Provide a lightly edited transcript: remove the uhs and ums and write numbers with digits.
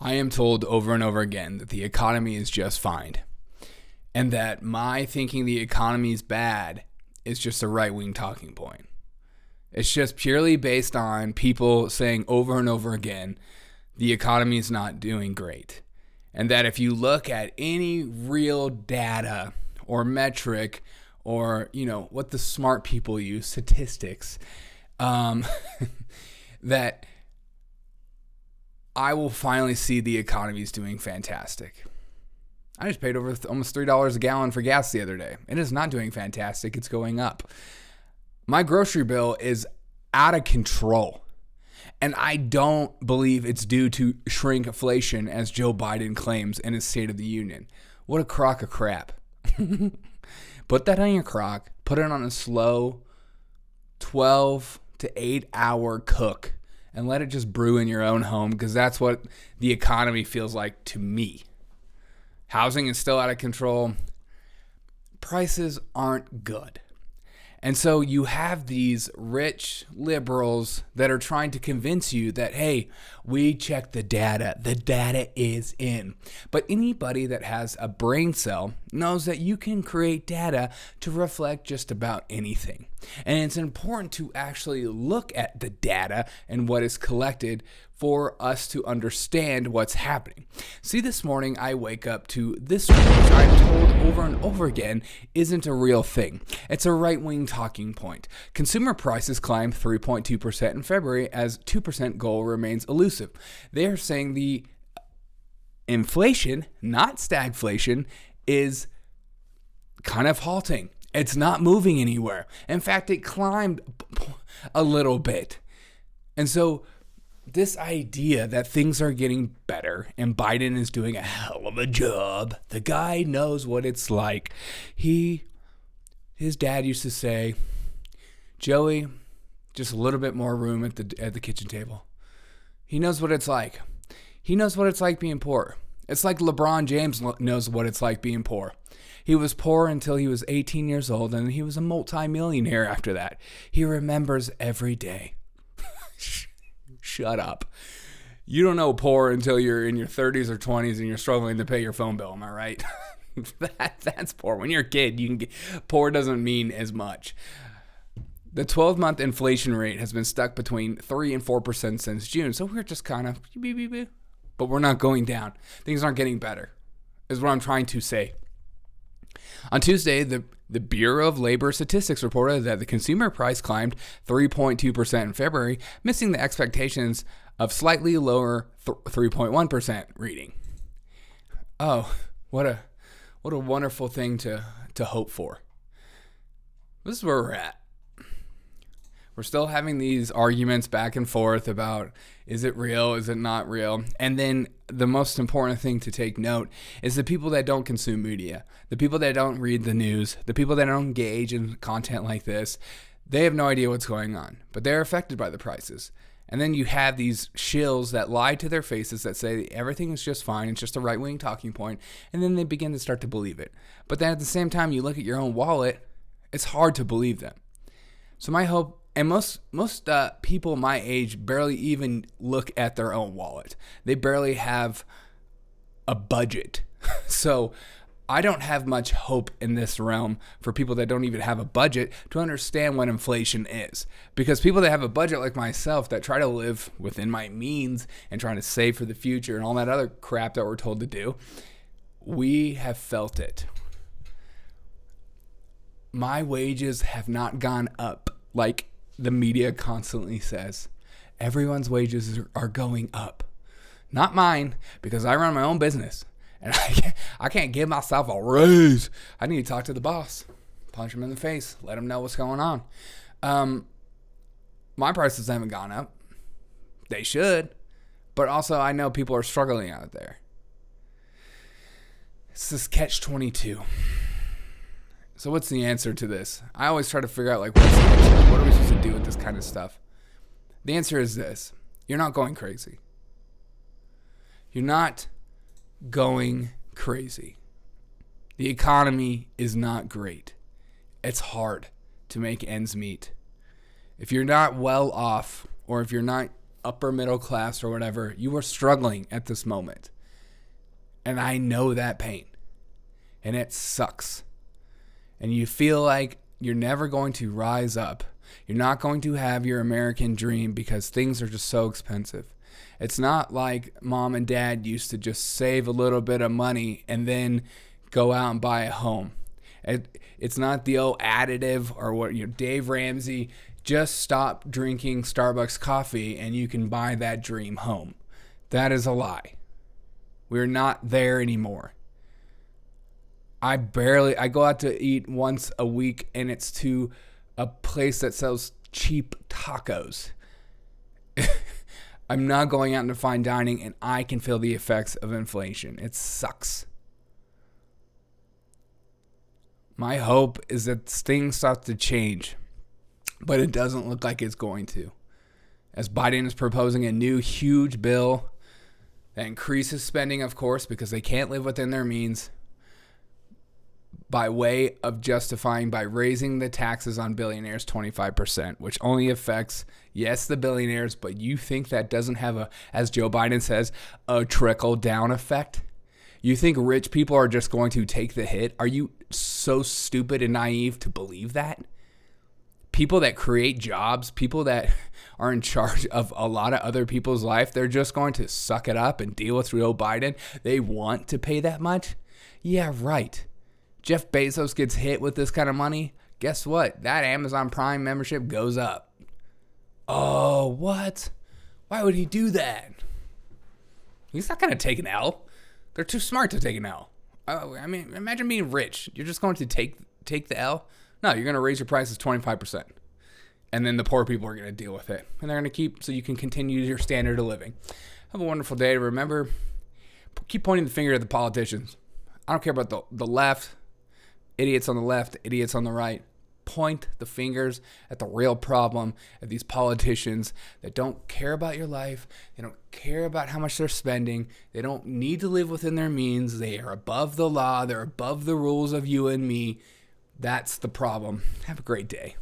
I am told over and over again that the economy is just fine, and that my thinking the economy is bad is just a right-wing talking point. It's just purely based on people saying over and over again, the economy is not doing great. And that if you look at any real data or metric or, what the smart people use, statistics, that I will finally see the economy is doing fantastic. I just paid over almost $3 a gallon for gas the other day. It is not doing fantastic. It's going up. My grocery bill is out of control. And I don't believe it's due to shrinkflation, as Joe Biden claims in his State of the Union. What a crock of crap. Put that on your crock. Put it on a slow 12 to 8 hour cook. And let it just brew in your own home, because that's what the economy feels like to me. Housing is still out of control. Prices aren't good. And so you have these rich liberals that are trying to convince you that, hey, we check the data. The data is in. But anybody that has a brain cell knows that you can create data to reflect just about anything. And it's important to actually look at the data and what is collected for us to understand what's happening. See, this morning I wake up to this, which I'm told over and over again isn't a real thing. It's a right-wing talking point. Consumer prices climbed 3.2% in February as 2% goal remains elusive. They're saying the inflation, not stagflation, is kind of halting. It's not moving anywhere. In fact, it climbed a little bit. And so this idea that things are getting better and Biden is doing a hell of a job, the guy knows what it's like. His dad used to say, Joey, just a little bit more room at the kitchen table. He knows what it's like. He knows what it's like being poor. It's like LeBron James knows what it's like being poor. He was poor until he was 18 years old, and he was a multimillionaire after that. He remembers every day. Shut up. You don't know poor until you're in your 30s or 20s and you're struggling to pay your phone bill. Am I right? That's poor. When you're a kid, poor doesn't mean as much. The 12-month inflation rate has been stuck between 3 and 4% since June. So we're just kind of, but we're not going down. Things aren't getting better, is what I'm trying to say. On Tuesday, the Bureau of Labor Statistics reported that the consumer price climbed 3.2% in February, missing the expectations of slightly lower 3.1% reading. Oh, what a wonderful thing to hope for. This is where we're at. We're still having these arguments back and forth about, is it real, is it not real? And then the most important thing to take note is the people that don't consume media, the people that don't read the news, the people that don't engage in content like this, they have no idea what's going on, but they're affected by the prices. And then you have these shills that lie to their faces that say everything is just fine, it's just a right-wing talking point, and then they begin to start to believe it. But then at the same time, you look at your own wallet, it's hard to believe them. So my hope, and most people my age barely even look at their own wallet. They barely have a budget. So I don't have much hope in this realm for people that don't even have a budget to understand what inflation is. Because people that have a budget like myself that try to live within my means and trying to save for the future and all that other crap that we're told to do, we have felt it. My wages have not gone up like the media constantly says. Everyone's wages are going up. Not mine, because I run my own business. And I can't give myself a raise. I need to talk to the boss. Punch him in the face. Let him know what's going on. My prices haven't gone up. They should. But also, I know people are struggling out there. It's this catch-22. So what's the answer to this? I always try to figure out, what's the answer? What are we supposed to do with this kind of stuff? The answer is this. You're not going crazy. You're not going crazy. The economy is not great. It's hard to make ends meet. If you're not well off, or if you're not upper middle class or whatever, you are struggling at this moment. And I know that pain. And it sucks. And you feel like you're never going to rise up. You're not going to have your American dream because things are just so expensive. It's not like mom and dad used to just save a little bit of money and then go out and buy a home. It's not the old additive or what Dave Ramsey, just stop drinking Starbucks coffee and you can buy that dream home. That is a lie. We're not there anymore. I go out to eat once a week and it's to a place that sells cheap tacos. I'm not going out into fine dining and I can feel the effects of inflation. It sucks. My hope is that things start to change, but it doesn't look like it's going to. As Biden is proposing a new huge bill that increases spending, of course, because they can't live within their means, by way of justifying by raising the taxes on billionaires 25%, which only affects, yes, the billionaires, but you think that doesn't have as Joe Biden says, a trickle-down effect? You think rich people are just going to take the hit? Are you so stupid and naive to believe that? People that create jobs, people that are in charge of a lot of other people's life, they're just going to suck it up and deal with Joe Biden. They want to pay that much? Yeah, right. Jeff Bezos gets hit with this kind of money. Guess what? That Amazon Prime membership goes up. Oh, what? Why would he do that? He's not going to take an L. They're too smart to take an L. I mean, imagine being rich. You're just going to take the L? No, you're going to raise your prices 25%. And then the poor people are going to deal with it. And they're going to keep, so you can continue your standard of living. Have a wonderful day. Remember, keep pointing the finger at the politicians. I don't care about the left, idiots on the left, idiots on the right. Point the fingers at the real problem, at these politicians that don't care about your life. They don't care about how much they're spending. They don't need to live within their means. They are above the law. They're above the rules of you and me. That's the problem. Have a great day.